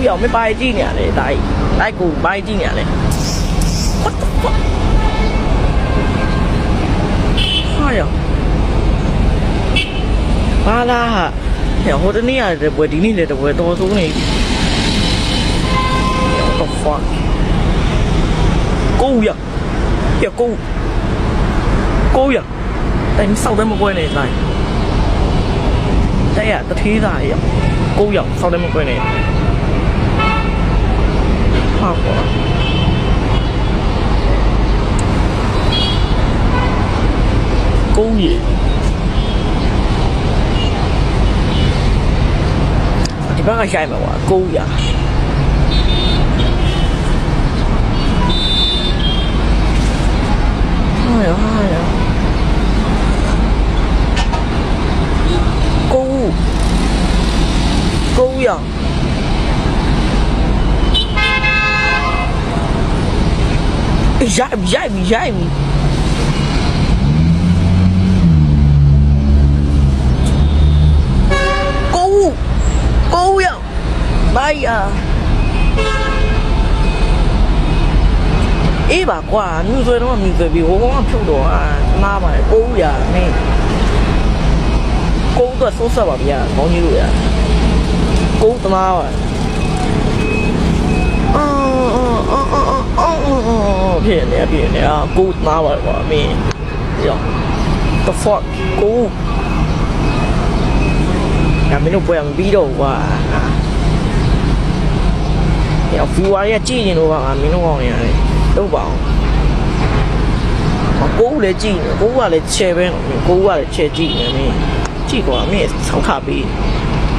ရောက်မပိုင်ကြည့်နေရတယ်လိုက်ကိုပိုင်ကြည့်နေရတယ် what the fuck ဟာရောဘာလားဟိုတနေ့ရတယ်ပွဲဒီနေ့လည်းတပွဲတော်ဆုံးနေ what the fuck ကိုရပြကိုရတိုင်စောက်တယ်မကွဲနေလိုက်တဲ့ရတထေးသားရကိုရစောက်တယ်မကွဲနေဟာကွာကိုရဒီဘက်ကရှိုင်းမှာကွာကိုရဟာရကိုရရိုက်ပြီကိုရဘာရအေးပါကွာမြူဆွဲတော့မြူဆွဲပြီးဟိုကောင်ကဖြုတ်တော့နားပါတယ်ကိုရမင်းကိုတော့ဆိုးဆက်ပါဗျာခေါင်းကြီးလို့ရကိုတနာပါဖြစ်နေကိုတနာပါကွာမင်းရော the fuck ကိုမင်းတို့ပွဲမပြီးတော့ကွာရော viewer ရကြည့်နေတော့ကမင်းတို့ကောင်းနေရတယ်တော့ပါအောင်ကိုဦးလည်းကြည့်နေကိုဦးကလည်းချဲပဲကိုဦးကလည်းချဲကြည့်နေမင်းကြည့်ကွာမင်းဆောက်ထပြီး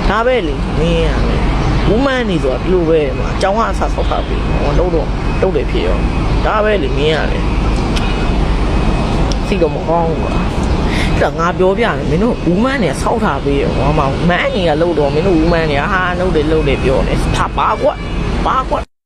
ဒါပဲလေမင်းရမယ်ဘူးမန်းနေဆိုတာဒီလိုပဲမှာအကြောင်းကအဆဆောက်ထပြီးဟောတော့တယ်ဖြစ်ရောဒါပဲလေမင်းရတယ်စိတ်တော့မကောင်းဘူးကွာဒါငါပြောပြမယ်မင်းတို့ဘူးမန်းနေဆောက်ထပြီးရောဟောမှာမန်းနေကလှုပ်တော့မင်းတို့ဘူးမန်းနေဟာလှုပ်တယ်ပြောနေထားပါကွာ